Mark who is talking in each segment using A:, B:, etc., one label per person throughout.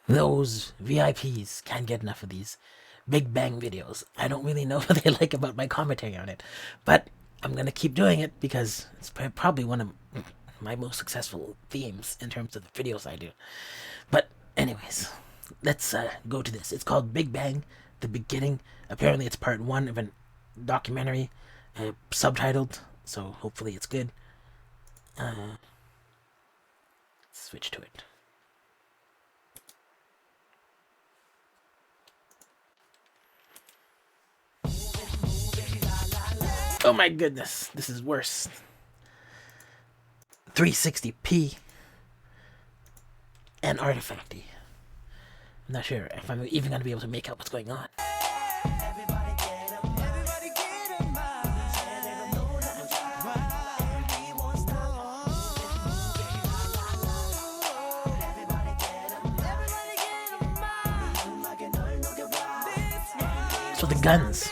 A: Those VIPs can't get enough of these Big Bang videos. I don't really know what they like about my commentary on it, but I'm gonna keep doing it because it's probably one of my most successful themes in terms of the videos I do. But anyways, let's go to this. It's called Big Bang The Beginning. Apparently it's part 1 of a documentary, subtitled, so hopefully it's good. Switch to it. Oh my goodness, this is worse. 360p and artifacty. I'm not sure if I'm even going to be able to make out what's going on. So the guns.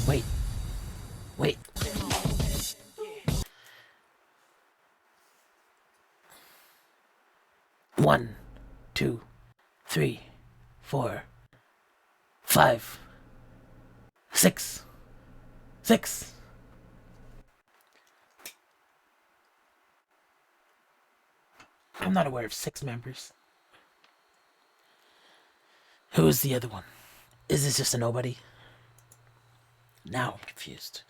A: Wait. Wait. One, 2, 3, 4, 5, 6. 6. I'm not aware of 6 members. Who is the other one? Is this just a nobody? Now I'm confused.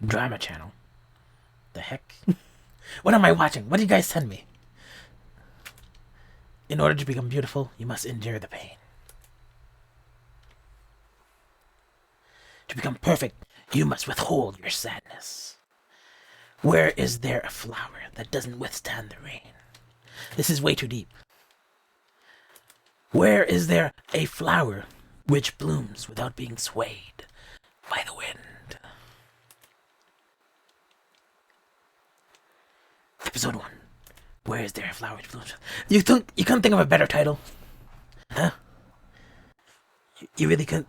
A: Drama channel. The heck? What am I watching? What did you guys send me? In order to become beautiful, you must endure the pain. To become perfect, you must withhold your sadness. Where is there a flower that doesn't withstand the rain? This is way too deep. Where is there a flower which blooms without being swayed by the wind? Episode 1. Where is there a flower which blooms? You couldn't think of a better title? Huh? You really couldn't?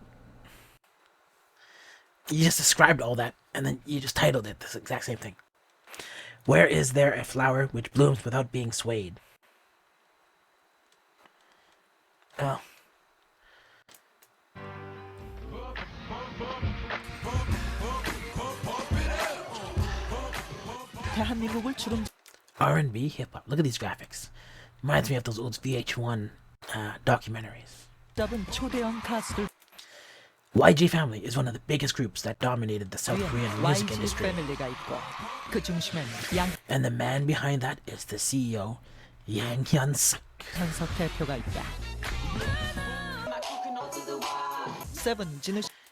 A: You just described all that, and then you just titled it the exact same thing. Where is there a flower which blooms without being swayed? Oh. R&B hip-hop. Look at these graphics. Reminds me of those old VH1 documentaries. YG Family is one of the biggest groups that dominated the South Korean music industry. And the man behind that is the CEO, Yang Hyun-suk.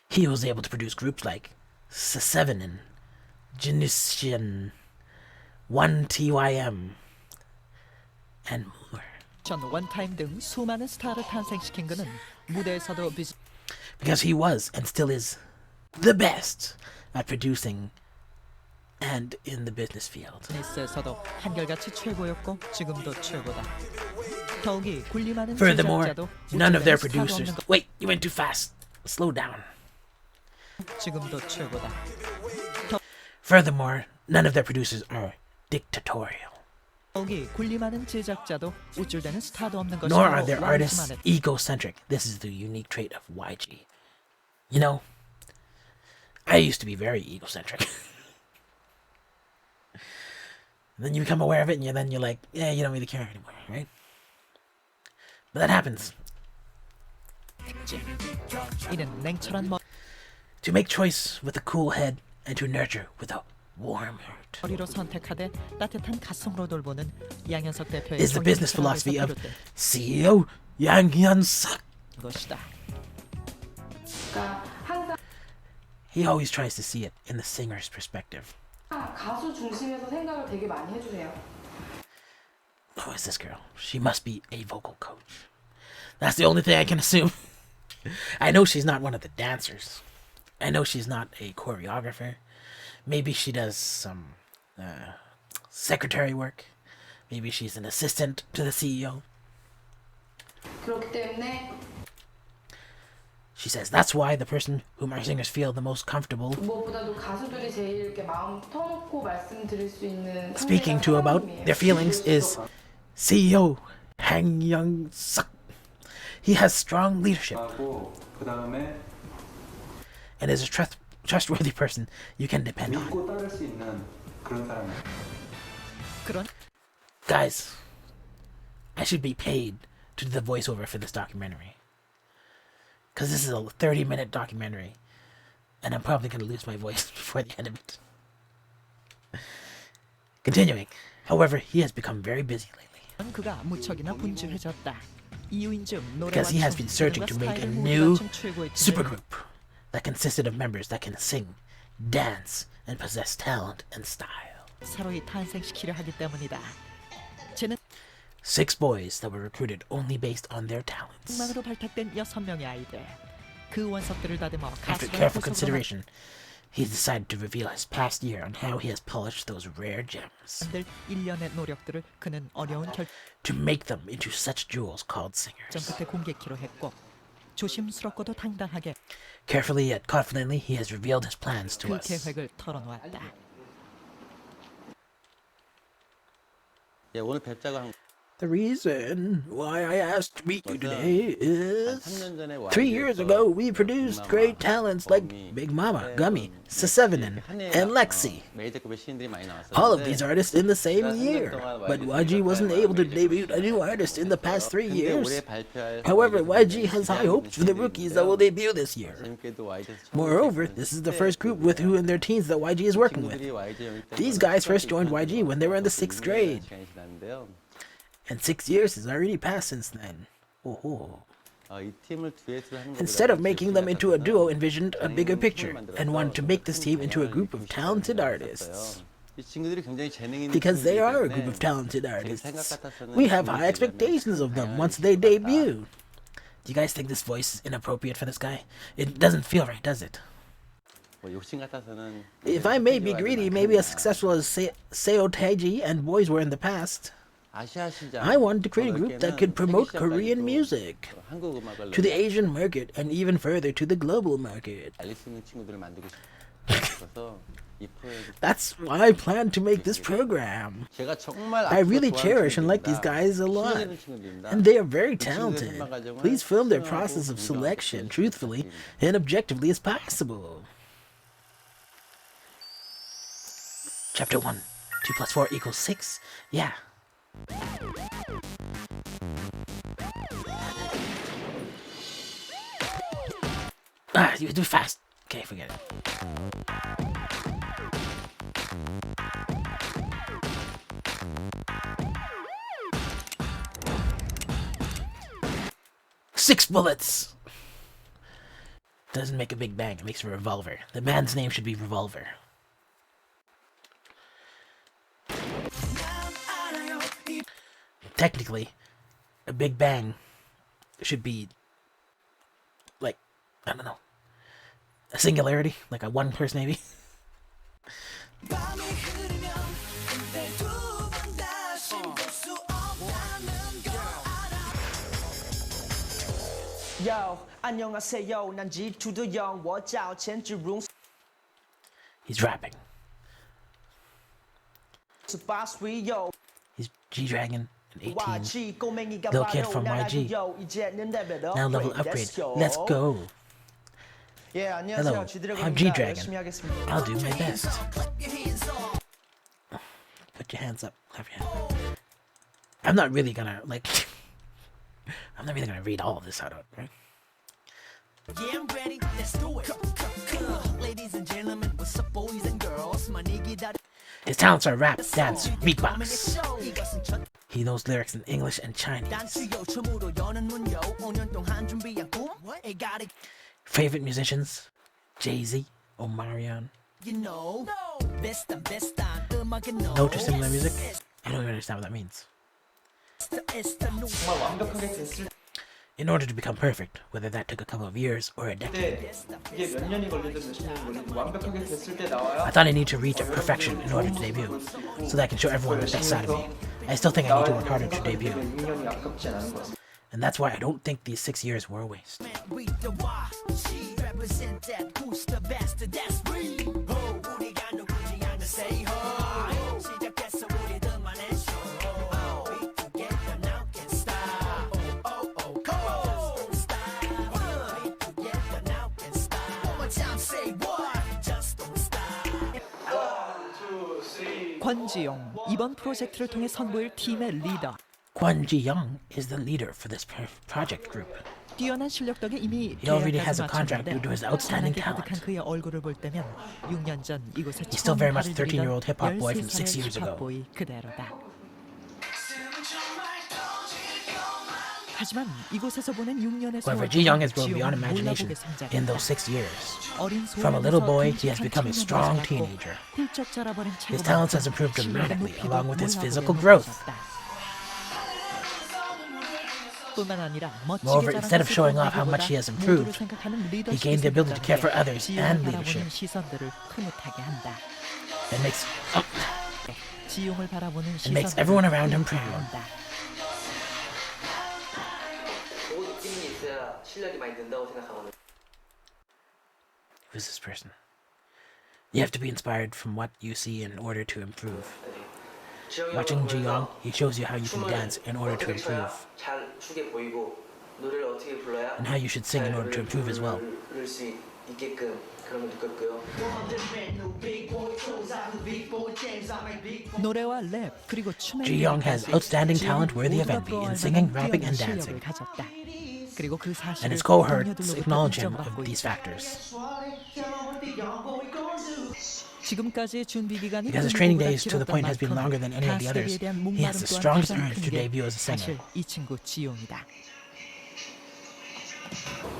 A: He was able to produce groups like Seven and Jinushin, 1TYM, and more. Because he was and still is the best at producing and in the business field. Furthermore, none of their producers... Wait, you went too fast. Slow down. Furthermore, none of their producers are dictatorial. Nor are their artists egocentric. This is the unique trait of YG. You know, I used to be very egocentric. Then you become aware of it, and then you're like, yeah, you don't really care anymore, right? But that happens. To make choice with a cool head and to nurture with a warm heart is the business philosophy of CEO Yang Hyun-suk. He always tries to see it in the singer's perspective. Who is this girl? She must be a vocal coach. That's the only thing I can assume. I know she's not one of the dancers. I know she's not a choreographer. Maybe she does some secretary work. Maybe she's an assistant to the CEO.
B: 그렇기 때문에
A: She says that's why the person whom our singers feel the most comfortable
B: 무엇보다도 가수들이 제일 이렇게 마음 터놓고 말씀드릴 수 있는
A: speaking to about their feelings is CEO Hang Young Suk. He has strong leadership and is a trustworthy person you can depend on. Guys, I should be paid to do the voiceover for this documentary. Because this is a 30-minute documentary. And I'm probably going to lose my voice before the end of it. Continuing. However, he has become very busy lately. Because he has been searching to make a new supergroup that consisted of members that can sing, dance, and possess talent and style. 6 boys that were recruited only based on their talents. After careful consideration, he decided to reveal his past year and how he has polished those rare gems to make them into such jewels called singers. Carefully yet confidently, he has revealed his plans to us. The reason why I asked to meet you today is 3 years ago we produced great talents like Big Mama, Gummy, Sesevinen, and Lexi. All of these artists in the same year, but YG wasn't able to debut a new artist in the past 3 years. However, YG has high hopes for the rookies that will debut this year. Moreover, this is the first group with who in their teens that YG is working with. These guys first joined YG when they were in the 6th grade. And 6 years has already passed since then. Oh. Instead of making them into a duo, envisioned a bigger picture and wanted to make this team into a group of talented artists. Because they are a group of talented artists. We have high expectations of them once they debut. Do you guys think this voice is inappropriate for this guy? It doesn't feel right, does it? If I may be greedy, maybe as successful as Seo Taiji and boys were in the past. I wanted to create a group that could promote Korean music to the Asian market and even further to the global market. That's why I plan to make this program. I really cherish and like these guys a lot, and they are very talented. Please film their process of selection truthfully and objectively as possible. Chapter 1. 2 plus 4 equals 6? Yeah. You do fast. Okay, forget it. Six bullets! Doesn't make a big bang, it makes a revolver. The man's name should be Revolver. Technically, a big bang should be like, I don't know, a singularity, like a one person maybe.
C: Yo, 안녕하세요. 난 G2도 영,
A: He's rapping. He's G-Dragon. 18. Little kid from YG. Now level upgrade. Let's go. Hello, I'm G-Dragon. I'll do my best. Put your hands up. Clap your hands. I'm not really gonna read all of this out, right?
D: Yeah, I'm ready. Let's do it. Ladies and gentlemen, what's up, boys and girls?
A: His talents are rap, dance, beatbox. He knows lyrics in English and Chinese. Favorite musicians? Jay-Z, Omarion. No to similar music? I don't even understand what that means. in order to become perfect, whether that took a couple of years or a decade.
E: 근데 이게 몇 년이 걸리든 몇십 년이 걸리든 완벽하게 됐을 때 나와야
A: I thought I need to reach a perfection in order to debut, so that I can show everyone the best side of me. I still think I need to work harder to debut,
E: 6년이 아깝진 않은 것 같습니다.
A: and that's why I don't think these 6 years were a waste.
D: Read the why. She represent that who's the best. That's me. Oh, 우리가 누구지 않는 say hi. 시작됐어 우리들만의 show. Oh, we together now can't stop. Oh, oh, oh, come on. Just don't stop. We together now can't stop. One more time, say what? Just don't stop.
F: 권지용, 이번 프로젝트를 통해 선보일 팀의 리더.
A: Kwon Ji-young is the leader for this project group.
F: 뛰어난 실력 덕에 이미
A: He already has
F: 계약까지
A: a contract due to his outstanding
F: 찬란하게 가득한
A: talent.
F: 그의 얼굴을 볼 때면 6년 전 이곳에
A: He's still very much a
F: 처음
A: 13-year-old hip-hop boy from
F: 13살의
A: 6 years ago.
F: 힙합보이 그대로다. 하지만 이곳에서 보낸 6년의
A: However,
F: 세월
A: Ji-young
F: 동안
A: has grown beyond
F: 지용은
A: imagination
F: 몰라보게 성장했다.
A: in those 6 years.
F: 어린
A: From a little boy, he has
F: 소년에서
A: become a
F: 큰
A: strong
F: 청년으로
A: teenager.
F: 자랐고 훌쩍 자라버린
A: His
F: 체구가
A: talents has improved
F: 실력의
A: dramatically,
F: 높이도
A: along with his
F: 몰라보게
A: physical growth.
F: 높아졌다. 뿐만 아니라
A: Moreover,
F: 멋지게
A: instead of showing off how much he has improved,
F: 모두를 생각하는
A: he
F: 리더십이
A: gained the ability to care for
F: 생겼다는
A: others
F: 게
A: and
F: 지용을
A: leadership.
F: 바라보는 시선들을 흐뭇하게 한다.
A: It makes
F: 지용을 바라보는
A: It makes
F: 시선들을
A: everyone around him proud.
F: 한다.
G: 그 느낌이 있어야 실력이 많이 는다고 생각하거든요.
A: Who's this person? You have to be inspired from what you see in order to improve. Watching Ji-young, he shows you how you can dance in order to improve,
G: 잘 추게 보이고 노래를 어떻게 불러야
A: and how you should sing in order to improve as well.
G: 부를 수 있게끔 그런 걸 느꼈고요.
F: 노래와 랩 그리고 춤의
A: Ji-young has outstanding talent worthy of envy in singing, rapping, and dancing.
F: 가졌다. 그리고 그
A: And
F: 사실을
A: his cohorts
F: 동료들로부터
A: acknowledge him
F: 인정받고
A: of these
F: 있다.
A: factors.
F: 지금까지의 준비 기간이
A: Because his training days to the point has been longer than any of the others, he has the strongest urge to debut as a singer.
F: 사실 이 친구 지용이다.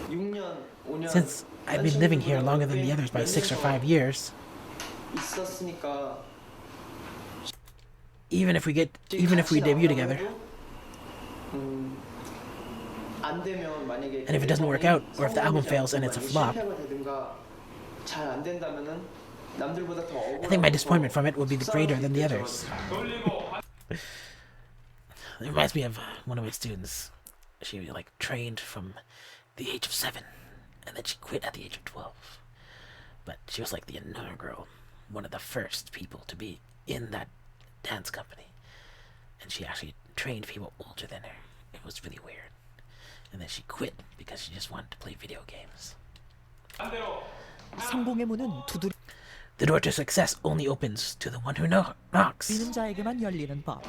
E: 6년, 5년
A: Since I've been living here longer than the others by 6 or 5 years,
E: 있었으니까
A: even if we debut together,
E: 안 되면 만약에
A: and if it doesn't work out, or if the album fails and it's a flop,
E: 실패가 되든가 잘 안 된다면은 남들보다 더
A: I think my disappointment from it will be greater than the others. It reminds me of one of my students. She trained from the age of 7, and then she quit at the age of 12. But she was like the inaugural, one of the first people to be in that dance company, and she actually trained people older than her. It was really weird. And then she quit because she just wanted to play video games.
F: 성공의 문은 두드리는
A: The door to success only opens to the one who knocks.
F: 자에게만 열리는 법.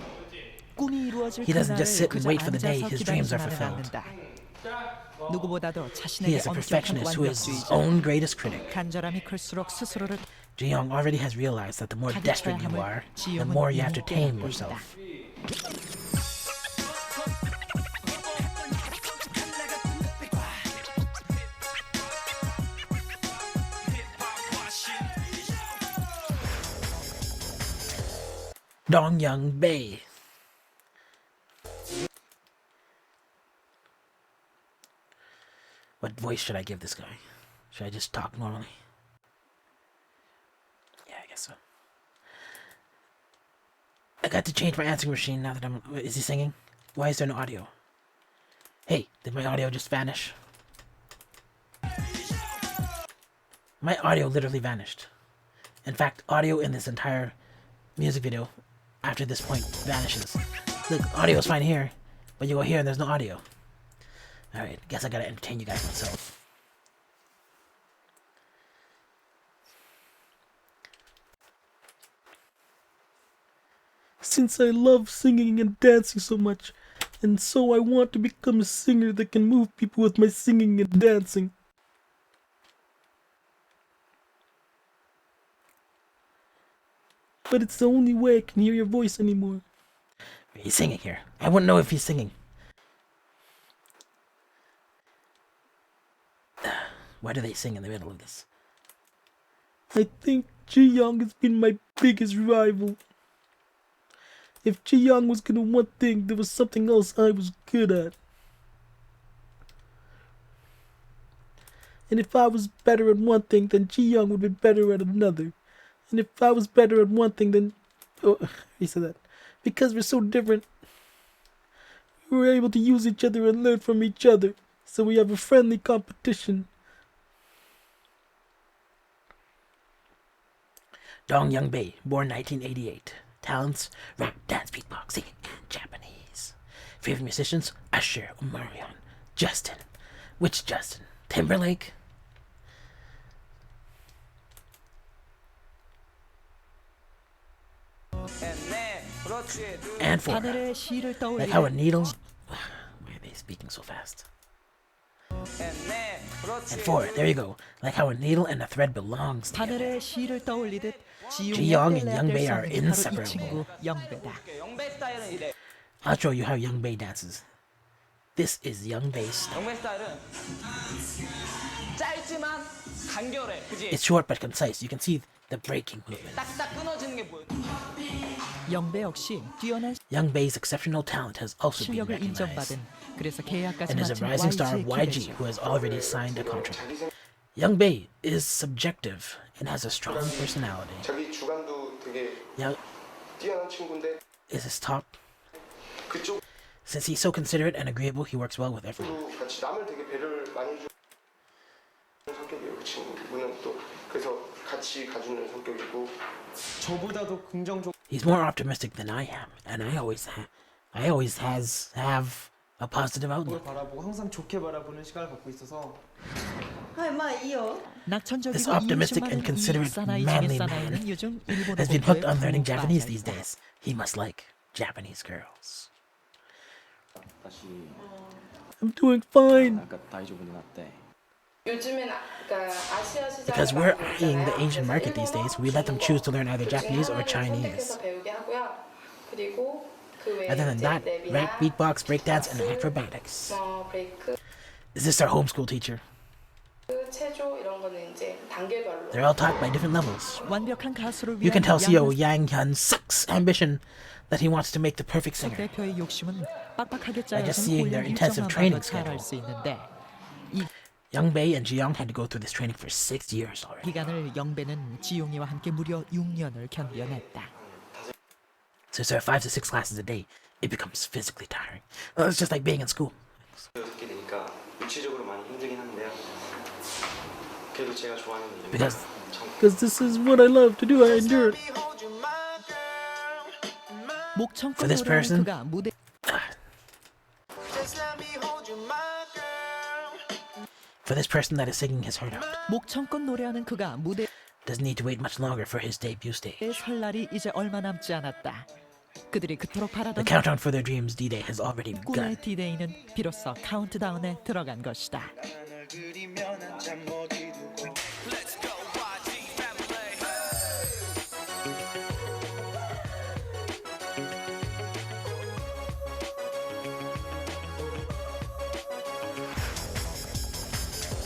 F: 꿈이 이루어질
A: He doesn't just sit
F: 그날을
A: and wait for the day
F: 앉아서
A: his dreams are
F: 기다리지만은
A: fulfilled.
F: 않는다. 누구보다도
A: He
F: 자신에게
A: is a perfectionist
F: 엄격한
A: who is his
F: 완벽주의자.
A: own greatest critic.
F: 간절함이 클수록 스스로를
A: Ji-young already has realized that the more
F: 가득
A: desperate you
F: 함을
A: are, the
F: 지용은
A: more you have to
F: 이미
A: tame
F: 깨닫고 있다.
A: yourself. Dong-young Bae. What voice should I give this guy? Should I just talk normally? Yeah, I guess so. I got to change my answering machine now that I'm... Is he singing? Why is there no audio? Hey, did my audio just vanish? My audio literally vanished. In fact, audio in this entire music video after this point vanishes. Look, audio's fine here, but you go here and there's no audio. Alright, guess I gotta entertain you guys myself. Since I love singing and dancing so much, and so I want to become a singer that can move people with my singing and dancing. But it's the only way I can hear your voice anymore. He's singing here. I wouldn't know if he's singing. Why do they sing in the middle of this? I think Ji-young has been my biggest rival. If Ji-young was good at one thing, there was something else I was good at. And if I was better at one thing, then Ji-young would be better at another. And if I was better at one thing, then... Oh, he said that. Because we're so different, we were able to use each other and learn from each other. So we have a friendly competition. Dong Young-bae, born 1988. Talents: rap, dance, beatboxing, and Japanese. Favorite musicians: Usher, Omarion, Justin. Which Justin? Timberlake? And 4.
F: 하늘의 시를
A: Like
F: 떠올리는
A: how a needle... Why are they speaking so fast? And 4, there you go. Like how a needle and a thread belongs together.
F: 하늘의 시를 떠올리듯
A: 지용 and Young-bae are
F: 이
A: inseparable.
F: 친구 영배다.
C: 영배 스타일은 이래.
A: I'll show you how Young-bae dances. This is Young-bae's style.
C: 영배 스타일은 짧지만 간결해. 그지?
A: It's short but concise. You can see the breaking movement.
C: 딱딱 끊어지는 게 보여.
F: 영배 역시 뛰어난
A: Young-bae's exceptional talent has also been
F: 실력을
A: recognized,
F: 인정받은 그래서 계약까지
A: and is a
F: 마친
A: rising star of
F: YG
A: YG who has already signed a contract. Young-bae is subjective and has a strong personality.
H: 자기 주관도 되게
A: Young
H: 뛰어난 친구인데
A: is his top.
H: 그쪽으로
A: Since he's so considerate and agreeable, he works well with everyone.
H: 같이 남을 되게 배려를 많이 해주는 성격이에요. 그 친구는 또 그래서 같이 가주는 성격이고
E: 저보다도 긍정적.
A: He's more optimistic than I am, and I always have a positive outlook.
E: 바라보고 항상 좋게 바라보는 시각을 갖고 있어서
F: 낙천적이고
A: This optimistic and considerate, manly man has been hooked on learning Japanese these days. He must like Japanese girls. I'm doing fine.
B: 요즘엔 그러니까 아시아 시장
A: Because we're eyeing the Asian market these days, we let them choose to learn either Japanese or Chinese.
B: 배우게 하고요. 그리고 그 외에
A: Other than that, rap, beatbox, breakdance, and acrobatics.
B: 브레이크,
A: Is this our homeschool teacher?
B: 체조 이런 거는 이제 단계별로.
A: They're all taught by different levels.
F: 완벽한 가수를
A: You can
F: 위한
A: tell CEO
F: 양은
A: Yang Hyun-suk's ambition that he wants to make the perfect singer.
F: 대표의 욕심은 빡빡하게
A: By just
F: 짜여진
A: seeing their
F: 훈련
A: intensive
F: 일정한
A: training
F: 방을 잘할
A: schedule.
F: 수 있는데
A: Young-bae and Ji-young had to go through this training for 6 years already.
F: 기간을 영배는 지용이와 함께 무려 6년을 견뎌냈다.
A: So there are 5 to 6 classes a day. It becomes physically tiring. It's just like being in school.
H: 듣게 되니까 육체적으로 많이 힘들긴 한데요. 그래도 제가 좋아하는 일.
A: Because this is what I love to do. I endure it.
F: 목청껏
A: For this
F: 노래하는
A: person-
F: 그가 무대
A: For this person that is singing his heart out,
F: 목청껏 노래하는 그가 무대에
A: doesn't need to wait much longer for his debut stage.
F: 설 날이 이제 얼마 남지 않았다. 그들이 그토록
A: The
F: 바라던
A: countdown for their dreams D-Day has already begun.
F: 꿈의 디데이는 비로소 카운트다운에 들어간 것이다.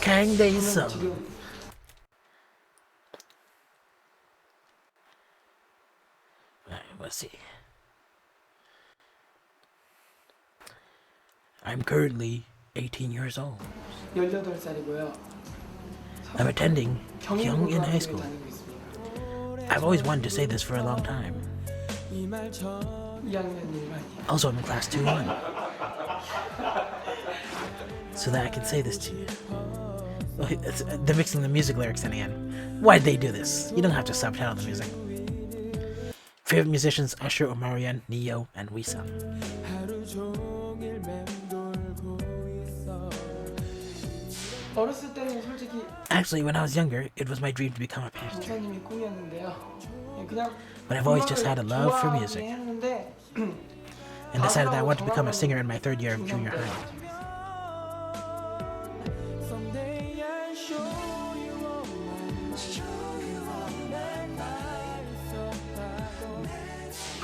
A: Kang Dae-sung. Let's see. I'm currently 18 years old.
E: 18살이고요.
A: I'm attending Young in High School.
E: 다니고 있습니다.
A: I've always wanted to say this for a long time.
E: 2학년 1반이요.
A: Also, I'm in class 2-1. So that I can say this to you. Oh, they're mixing the music lyrics in again. Why'd they do this? You don't have to subtitle the music. Favorite musicians: Usher, Omarion, Neo, and Wisam.
E: 어렸을 때는 솔직히
A: Actually, when I was younger, it was my dream to become a pastor.
E: 목사님이 꿈이었는데요. 그냥
A: But I've always just had a love for music
E: 했는데
A: and decided that I want to become a singer in my 3rd year of junior high.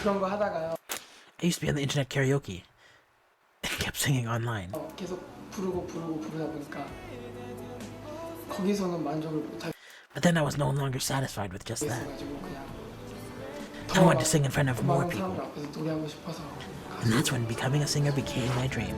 E: 그런 거 하다가요.
A: I used to be on the internet karaoke and kept singing online.
E: 계속 부르다 보니까 거기서는 만족을 못하게
A: But then I was no longer satisfied with just that.
E: 돼가지고 그냥
A: I wanted to sing in front of more
E: 많은
A: people.
E: 사람들 앞에서 노래하고 싶어서
A: And that's when becoming a singer became my dream.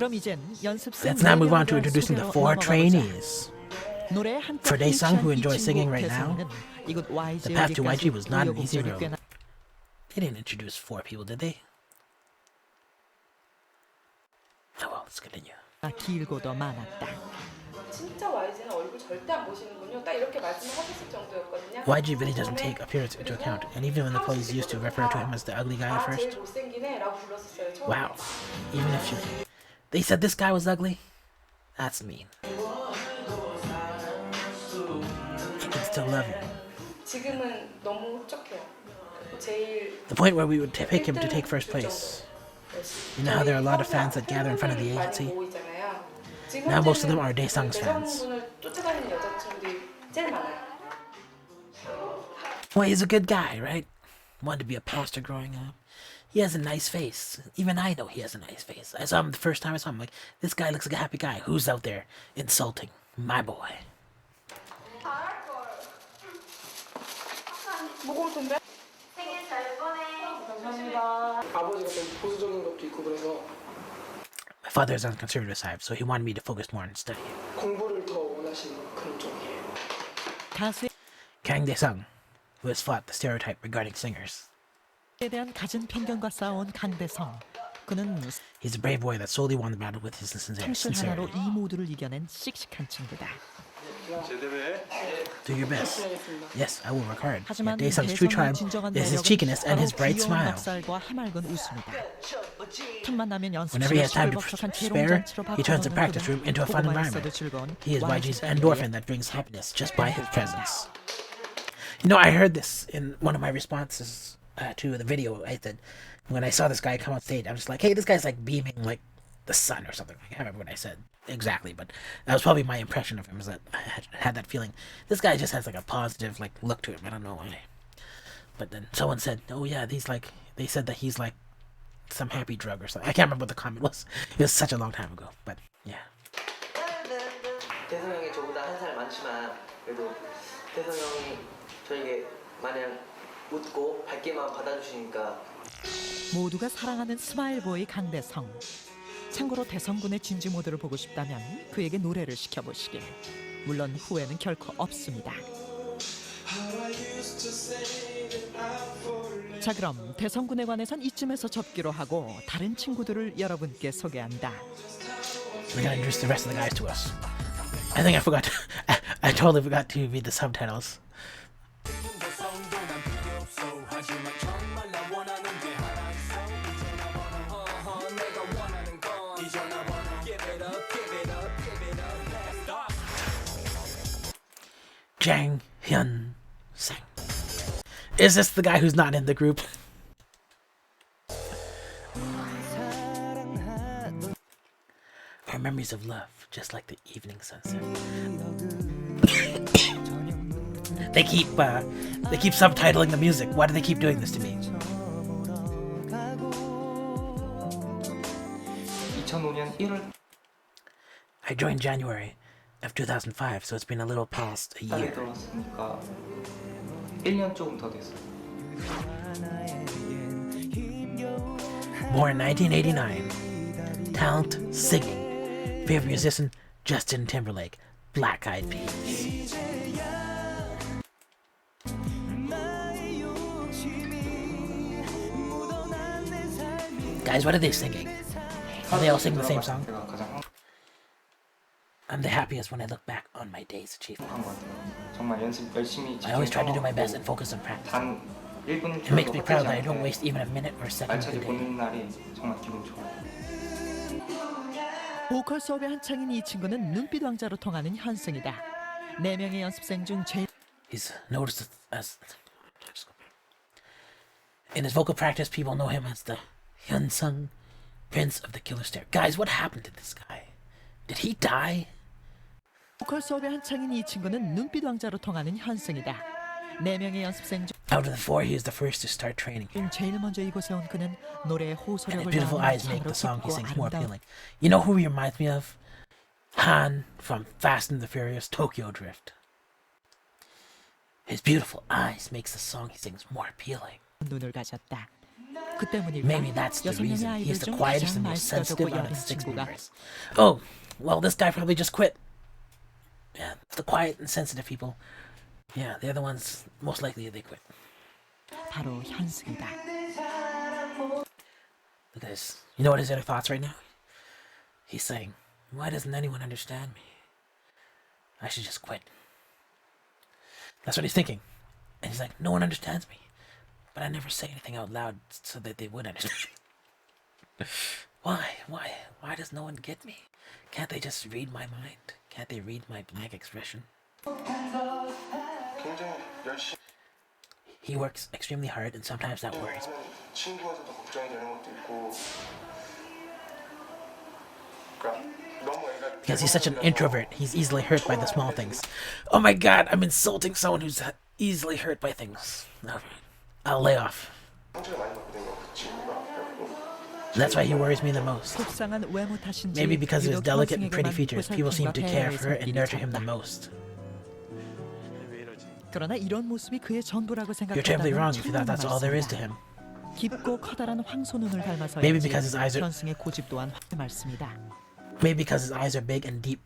F: 그럼 이젠 연습생
A: Let's now move on to
F: 소개로
A: introducing the
F: 넘어가
A: 4
F: 보자.
A: trainees.
F: 노래에 한껏
A: For Daesung, who
F: 흥취한 이
A: enjoys singing right
F: 친구
A: now,
F: 대성은 이곳
A: the path to YG
F: YG
A: was not an easy
F: 우여곡절이
A: road.
F: 꽤나
A: They didn't introduce 4 people, did they? Oh well, let's continue.
F: 길고도 많았다.
B: 진짜 YG는 얼굴 절대 안 보시는군요. 딱 이렇게 말씀을 하셨을 정도였거든요.
A: YG really doesn't take appearance into account, and even when the police used to refer to him as the ugly guy at
B: 아, 제일
A: first.
B: 못생기네라고 불렀었어요. 처음에.
A: Wow. Even if they said this guy was ugly, that's mean. I can still love him.
B: 지금은 너무 흡족해요. 제일
A: The point where we would pick him to take first place. You know how there are a lot of fans that gather in front of the agency? Now most of them are Daesung's fans.
B: 쫓아다니는 여자친구들이 제일 많아요.
A: Well, he's a good guy, right? Wanted to be a pastor growing up. He has a nice face. Even I know he has a nice face. I saw him the first time I saw him. Like, this guy looks like a happy guy. Who's out there insulting my boy?
B: 뭐가 돈데?
H: 아버지가 좀 보수적인 것도 있고 그래서
A: My father is on the conservative side, so he wanted me to focus more on studying.
H: 공부를 더 원하시는 그런 쪽이에요.
F: 가수에
A: Kang Daesung, who has fought the stereotype regarding singers.
F: 대한 갖은 편견과 싸워온 강대성. 그는
A: He's a brave boy that solely won the battle with his
F: 청춘 하나로
A: sincerity.
F: 이 모두를 이겨낸 씩씩한 친구다.
A: Do your best. Yes, I will work hard.
F: 하지만
A: Yet Daesung's true charm
F: 대성의 진정한
A: is his
F: 매력은
A: cheekiness and
F: 바로
A: his bright
F: 귀여운
A: smile.
F: 넉살과 해맑은 웃음이다. 틈만 나면
A: Whenever he
F: 연습실을
A: has time to
F: 시끌벅적한
A: spare,
F: 재롱잔치로
A: he turns the
F: 바꿔놓는
A: practice
F: 그는
A: room into a fun
F: 보고만
A: environment.
F: 있어도 즐거운
A: He is YG's
F: YG
A: endorphin that brings happiness just by his presence. You know, I heard this in one of my responses to the video. I said, when I saw this guy come on stage, I'm just like, hey, this guy's like beaming like the sun or something. I can't remember what I said exactly, but that was probably my impression of him, is that I had that feeling. This guy just has like a positive like look to him. I don't know why. But then someone said, oh yeah, they said that he's like some happy drug or something. I can't remember what the comment was. It was such a long time ago, but yeah.
G: 대성 형이 저보다 한 살 많지만 그래도 대성 형이 저에게 마냥 웃고 밝게만 받아주시니까
F: 모두가 사랑하는 스마일보이 강대성. 참고로 대성군의 진지 모드를 보고 싶다면 그에게 노래를 시켜보시길. 물론 후회는 결코 없습니다. 자, 그럼 대성군에 관해선 이쯤에서 접기로 하고 다른 친구들을 여러분께 소개한다.
A: We're gonna introduce the rest of the guys to us. I think I forgot to, I totally forgot to read the subtitles. Jang Hyun Sang. Is this the guy who's not in the group? Our memories of love, just like the evening sunset. They keep subtitling the music. Why do they keep doing this to me?
E: 2005년 1월
A: I joined January of 2005, so it's been a little past a
E: 달에
A: year.
E: 들어왔으니까 1년 조금 더 됐어요.
A: Born 1989. Talent, singing. Favorite musician, Justin Timberlake. Black Eyed Peas. Guys, what are they singing? Are they all singing the same song?
E: 제가 가장
A: I'm the happiest when I look back on my day's achievement.
E: 행복한 것 같아요. 정말 연습 열심히
A: I always try to do my best
E: 집중해서
A: and focus on practice.
E: 단 1분
A: It makes me proud that I
E: 헛되지
A: don't
E: 않게
A: waste even a minute or a second of
E: 알차게
A: the day.
E: 보는 날이 정말 기분 좋아요.
F: 보컬 수업에 한창인 이 친구는 눈빛 왕자로 통하는 현승이다. 4명의 연습생 중 제일
A: He's noticed as in his vocal practice, people know him as the Hyunsung Prince of the Killer Stare. Guys, what happened to this guy? Did he die?
F: 보컬 수업에 한창인 이 친구는 눈빛 왕자로 통하는 현승이다. 4명의 연습생 중
A: Out of the 4, he is the first to start training.
F: 제일 먼저 이곳에 온 그는 노래의
A: And
F: 호소력을
A: his beautiful
F: 낳는
A: eyes make
F: 참으로
A: the song he
F: 깊고
A: sings more
F: 아름다운
A: appealing. You know who he reminds me of? Han from Fast and the Furious Tokyo Drift. His beautiful eyes makes the song he sings more appealing.
F: 눈을 가졌다. 그 때문일까?
A: Maybe that's the
F: 6명의
A: reason.
F: 아이들
A: He's the
F: 중
A: quietest
F: 가장
A: and most
F: 말수가
A: sensitive
F: 좋고
A: out of
F: 여린
A: the 6
F: 친구가
A: members. Oh, well, this guy probably just quit. Yeah, the quiet and sensitive people. Yeah, they're the ones most likely they quit.
F: 바로 현승이다.
A: Look at this. You know what his inner thoughts right now? He's saying, why doesn't anyone understand me? I should just quit. That's what he's thinking. And he's like, no one understands me. But I never say anything out loud so that they would understand. Why? Why does no one get me? Can't they just read my mind? Can't they read my blank expression?
H: 굉장히 열심히
A: He works extremely hard and sometimes that worries me.
H: 하면 친구에서도 걱정이 되는 것도 있고 그러니까 너무 애가
A: Because he's such an introvert, he's easily hurt by the small things. Oh my god, I'm insulting someone who's easily hurt by things. Alright, I'll lay off.
H: 상처를 많이 받거든요 그 친구가. 그래갖고
A: That's why he worries me the most.
F: 속상한 외모 탓인지
A: Maybe because of his
F: 유독
A: delicate and pretty
F: 현승에게만
A: features, people seem to care
F: 보살핌과
A: for her and
F: 배려의
A: nurture him the
F: 손길이
A: most.
F: 그러나 이런 모습이 그의 전부라고
A: You're terribly wrong
F: 생각한다면
A: if you thought that's all there is to him.
F: 깊고 커다란 황소눈을 닮아서인지
A: Maybe because his eyes are-
F: 현승의 고집 또한 말습니다.
A: Maybe because his eyes are big and deep,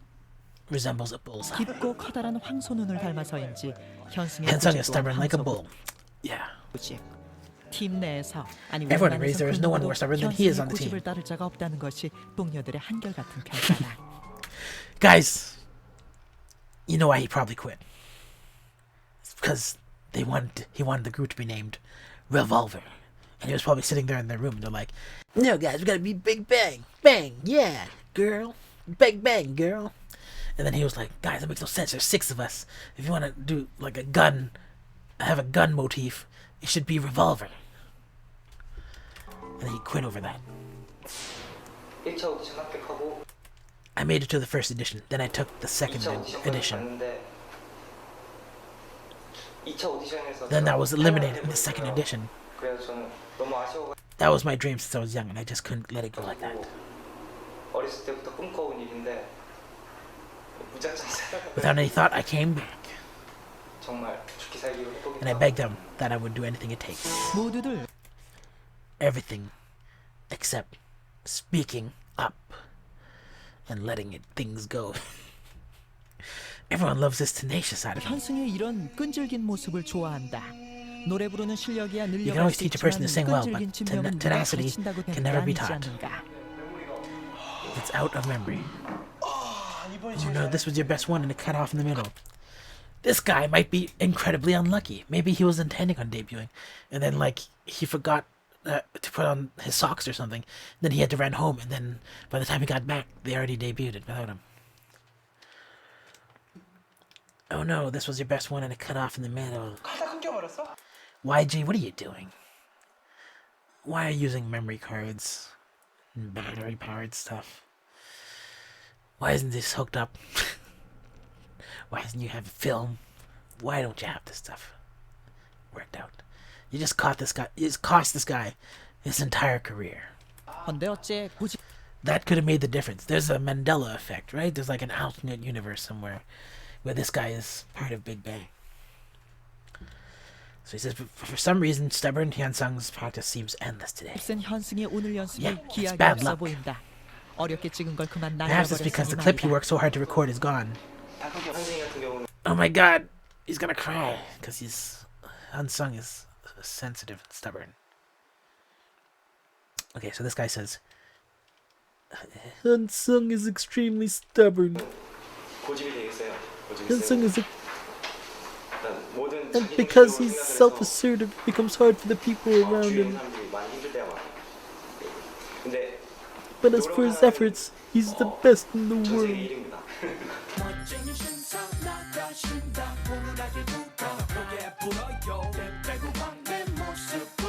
A: resembles a bull's eye.
F: 깊고 커다란 황소눈을 닮아서인지 현승의
A: Hansung
F: 고집
A: is stubborn
F: 또한
A: like a
F: 황소
A: bull. Yeah.
F: 고집. 팀 내에서 아니
A: Everyone
F: 웬만해서
A: agrees there is
F: 그
A: no one
F: 누구도
A: more stubborn than he is on
F: 현승의
A: the team.
F: 고집을 따를 자가 없다는 것이 동료들의 한결같은 평가다.
A: Guys, you know why he probably quit. It's because he wanted the group to be named Revolver. And he was probably sitting there in their room and they're like, no guys, we gotta be Big Bang. Bang, yeah, girl. Big Bang, girl. And then he was like, guys, that makes no sense. There's 6 of us. If you want to do like a gun, have a gun motif, it should be Revolver. And he quit over that.
G: 1차 오디션 합격하고
A: I made it to the first edition. Then I took the second
G: 2차 오디션까지
A: edition.
G: 갔는데 2차 오디션에서
A: Then I was eliminated in the second edition.
G: 그래서 저는 너무 아쉬워가지고
A: That was my dream since I was young, and I just couldn't let it go like that.
G: 어렸을 때부터 꿈꿔온 일인데 무작정 살아가고
A: Without any thought, I came back,
G: 정말 죽기 살기로
A: and I
G: 해보겠다.
A: begged them that I would do anything it takes.
F: 모두들
A: Everything except speaking up and letting things go. Everyone loves this tenacious side of him.
F: 현승의 이런 끈질긴 모습을 좋아한다. 노래 부르는 실력이야
A: You can
F: 늘려갈
A: always
F: 수
A: teach a person to
F: 있지만
A: sing well,
F: 끈질긴
A: but
F: 진명은 누가
A: tenacity
F: 가르친다고
A: can
F: 되는 게
A: never be
F: 아니지
A: taught.
F: 않는가.
A: It's out of memory. Oh no, this was your best one and it cut off in the middle. This guy might be incredibly unlucky. Maybe he was intending on debuting, and then like he forgot to put on his socks or something. Then he had to run home, and then by the time he got back, they already debuted without him. Oh no, this was your best one and it cut off in the middle.
C: 하다 끊겨버렸어?
A: YG, what are you doing? Why are you using memory cards and battery powered stuff? Why isn't this hooked up? Why doesn't you have film? Why don't you have this stuff worked out? You just caught this guy. You just cost this guy his entire career.
F: 근데 어째 고집
A: That could have made the difference. There's a Mandela effect, right? There's like an alternate universe somewhere where this guy is part of Big Bang. So he says, for some reason, stubborn Hyunsung's practice seems endless today.
F: 센 현승의 오늘 연습이
A: Yeah, it's
F: 기약이
A: bad
F: 없어
A: luck.
F: 보인다. 어렵게 찍은 걸 그만
A: Perhaps it's because the
F: 날려버렸으니
A: clip he
F: 말이다.
A: worked so hard to record is gone.
G: 현승이 같은 경우는
A: Oh my god, he's gonna cry because Hyunsung is sensitive and stubborn. Okay, so this guy says, Hyunsung is extremely stubborn.
G: 고집이 되겠어요. 고집이
A: Hyunsung
G: 세고
A: is,
G: 일단 모든
A: and
G: 자기
A: because
G: 중심적으로
A: he's
G: 생각을 해서
A: self-assertive, it becomes hard for the people around
G: 주위에
A: him.
G: 있는 사람들이 많이 힘들 때가 많아요. 근데
A: But as for his efforts, he's the best in the
G: 전 세계
A: world.
G: 1위입니다.
D: 멋쟁이 신사 나가신다 오르락을부터 그게 불어요 빼고만 내 모습을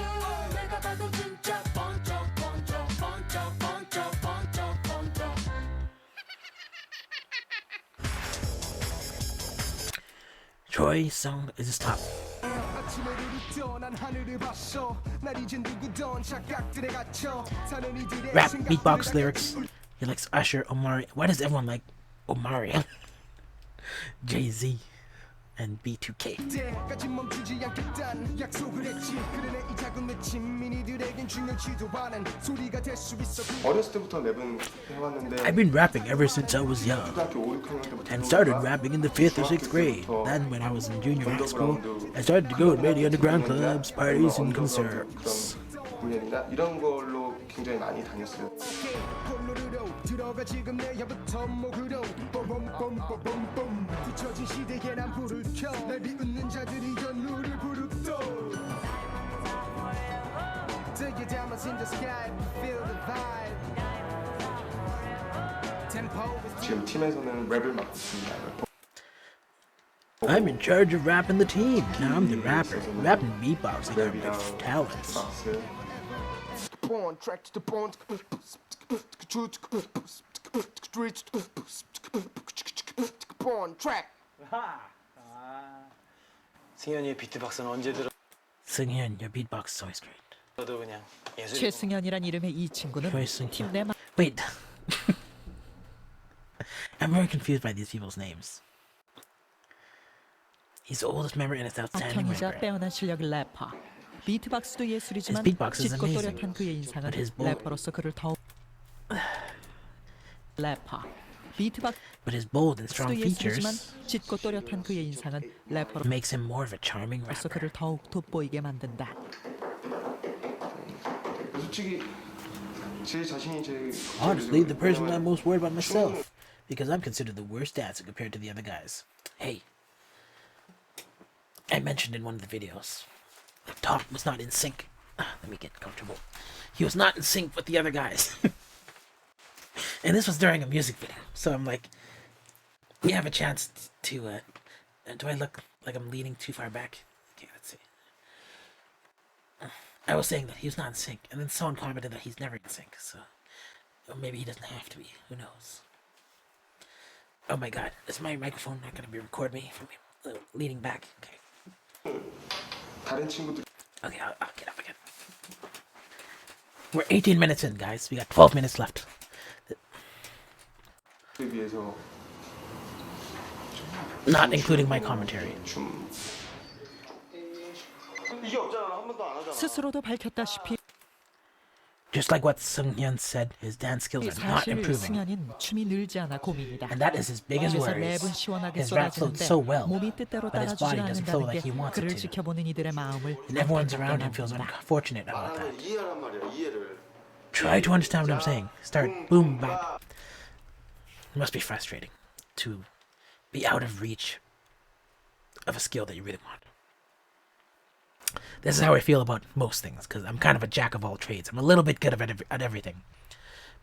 D: 내가 봐도 진짜 번쩍 번쩍 번쩍 번쩍 번쩍 번쩍
A: Choi Sung is his top. Rap, beatbox, lyrics. He likes Usher, Omari. Why does everyone like Omari? Jay-Z and B2K.
H: 어렸을 때부터 랩은 해왔는데
A: I've been rapping ever since I was young,
H: 초등학교 5, 6학년 때부터
A: and started rapping in the 5th or 6th grade. Then, when I was in junior high school, I started to go to many underground clubs, parties, and concerts.
H: 공연이나 이런 걸로 굉장히 많이 다녔어요. 지금 팀에서는 랩을 맡고 있습니다.
A: I'm in charge of rapping the team. Now I'm the rapper. Rapping beatboxing are my talents.
H: 박스.
E: 승현이의 비트박스는 언제 들어도
A: Sunghyun, your beatbox is always great.
E: 그냥 예술.
F: 최승현이란 이름의 이 친구는
A: Choi
F: 팀 내
A: Wait. I'm very confused by these people's names. He's the oldest member and is outstanding
F: 막형이자
A: rapper.
F: 빼어난 실력의 래퍼. 비트박스도 예술이지만
A: His beatbox is
F: 짙고
A: amazing,
F: 또렷한 그의 인상은
A: but his bold-
F: 래퍼로서 그를 더욱 래퍼. 비트박스도
A: But his bold and strong
F: 예술이지만
A: features
F: 짙고 또렷한 그의 인상은 래퍼로서
A: makes him more of a charming rapper.
F: 그를 더욱 돋보이게 만든다.
H: 솔직히 제 자신이 제일
A: Honestly, the person I'm most worried about myself, because I'm considered the worst dancer compared to the other guys. Hey, I mentioned in one of the videos, that Tom was not in sync. Let me get comfortable. He was not in sync with the other guys. And this was during a music video, so I'm like, we have a chance to, do I look like I'm leaning too far back? Okay, let's see. I was saying that he was not in sync, and then someone commented that he's never in sync, so... Or maybe he doesn't have to be, who knows? Oh my god, is my microphone not gonna be record me from leaning back? Okay.
H: 다른 친구들
A: Okay, I'll get up again. We're 18 minutes in, guys. We got 12 minutes left.
H: 비해서
A: Not including my commentary.
H: 춤
F: 스스로도 밝혔다시피
A: Just like what Sunghyun said, his dance skills are not
F: 사실
A: improving.
F: 승현은 춤이 늘지 않아 고민이다.
A: And that is his biggest
F: 그래서
A: worry.
F: 랩은 시원하게
A: His rap flows
F: 쏟아지는데
A: so well,
F: 몸이 뜻대로
A: but his body
F: 따라주지
A: doesn't flow
F: 않는다는
A: like
F: 게
A: he wants
F: 그를
A: it to.
F: 지켜보는 이들의 마음을
A: And everyone's
F: 안타깝게
A: around him feels
F: 만든다.
A: unfortunate about that.
H: 이해란 말이야 이해를
A: Try to understand what I'm saying. Start boom bap. It must be frustrating to be out of reach of a skill that you really want. This is how I feel about most things, because I'm kind of a jack of all trades. I'm a little bit good at everything.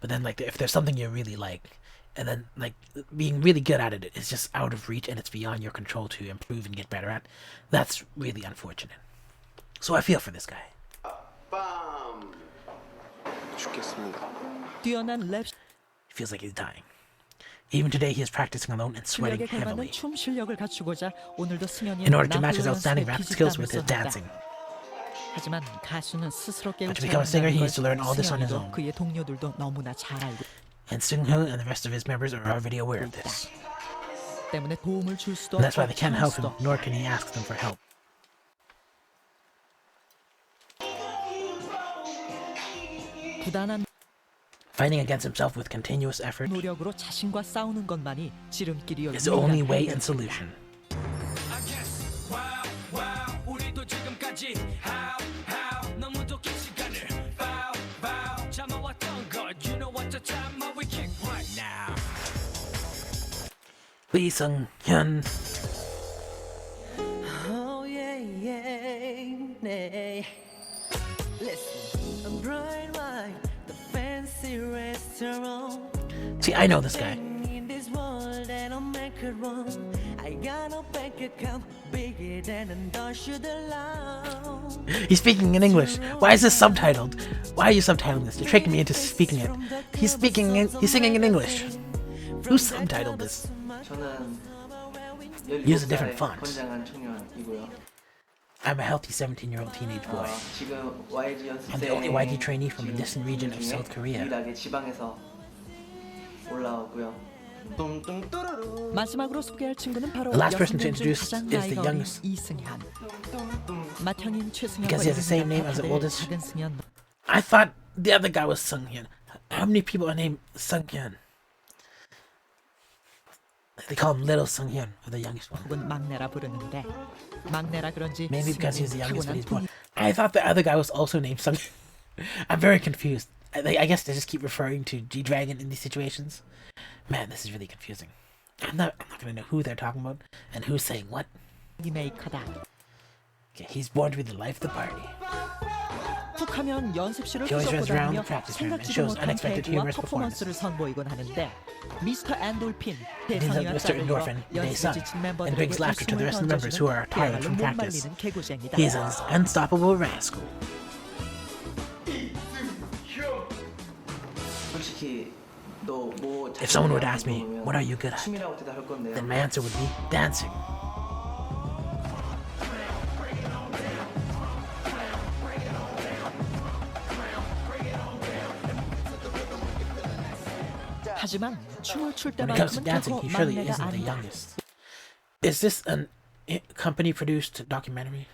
A: But then, like, if there's something you really like, and then, like, being really good at it is just out of reach and it's beyond your control to improve and get better at, that's really unfortunate. So I feel for this guy.
H: 빰 죽겠습니다.
F: 뛰어난 랩
A: He feels like he's dying. Even today, he is practicing alone and sweating
F: 실력에 걸맞는
A: heavily
F: 춤 실력을 갖추고자 오늘도 승현이
A: in order to match his outstanding rap skills with his dancing.
F: 하지만 가수는 스스로 깨우쳐야
A: But to become a singer, he
F: 한다는
A: needs to learn all this on his
F: 승현이도
A: own.
F: 그의 동료들도 너무나 잘 알고
A: And Sungho and the rest of his members are already aware of this.
F: 때문에 도움을 줄 수도
A: And that's why
F: 없고
A: they can't help him,
F: 참을 수도
A: nor can he ask them for help.
F: 부단한
A: Fighting against himself with continuous effort
F: 노력으로 자신과 싸우는 것만이 지름길이요
A: is the only
F: 유일한
A: way
F: 해결.
A: and solution.
D: 우리도 지금까지 how 너무도 긴 시간을 bow 참아왔던 것 you know what the time how we kick right now
A: Lee Sung-hyun.
G: Oh yeah, yeah, yeah. Listen, I'm bright white, the fancy restaurant.
A: See, I know this guy.
G: In this world, and I'll make it wrong. I got a bank account bigger than a Dacia alone.
A: He's speaking in English. Why is this subtitled? Why are you subtitling this? You're tricking me into speaking it. He's singing in English. Who subtitled this?
G: 저는
A: Use a different
G: 17살
A: font.
G: 건장한 청년이고요.
A: I'm a healthy 17-year-old teenage boy.
G: 지금 YG
A: I'm the only YG trainee from a distant region of South Korea.
G: 유일하게 지방에서 올라오고요. 뚱뚱뚜루루.
F: 마지막으로 소개할 친구는 바로
A: The last person to
F: 여섯 명 중
A: introduce
F: 가장
A: is the
F: 나이가 어린
A: youngest.
F: 이승현. 맏형인 최승현과
A: Because he has the same name as the
F: 이승현
A: oldest.
F: 작은 승현
A: I thought the other guy was Sunghyun. How many people are named Sunghyun? They call him Little Sunghyun, or the youngest one.
F: 혹은 막내라 부르는데 막내라 그런지
A: Maybe because he's the
F: 승현이
A: youngest, but
F: 타고난
A: he's born.
F: 분위
A: I thought the other guy was also named Sunghyun. I'm very confused. I guess they just keep referring to G-Dragon in these situations. Man, this is really confusing. I'm not gonna know who they're talking about and who's saying what.
F: 메이커다.
A: Okay, he's born to be the life of the party.
F: 툭하면 연습실을
A: He always runs around
F: 후적거다니며
A: the practice room and
F: 생각지도
A: shows
F: 못한
A: unexpected
F: 배구와
A: humorous
F: 퍼포먼스를 선보이곤 하는데 미스터 엔돌핀
A: He's
F: 대성이와
A: Mr.
F: 짜들려
A: Endorphin, Day
F: 연습에
A: Sun,
F: 지친
A: and
F: 멤버들에게
A: brings laughter to the
F: 웃음을
A: rest of the members who are
F: 던져주는
A: tired
F: 그야말로
A: from
F: 못
A: practice.
F: 말리는 개구쟁이다.
A: He is an unstoppable rascal.
G: 솔직히 너 뭐
A: If someone would ask me, what are you good at?
G: 춤이라고 대답할 건데요.
A: Then my answer would be dancing.
F: 하지만 춤을 출
A: When it comes to
F: 때만큼은
A: dancing,
F: 결코
A: he surely
F: 막내가
A: isn't the
F: 아니다.
A: youngest. Is this an company-produced documentary?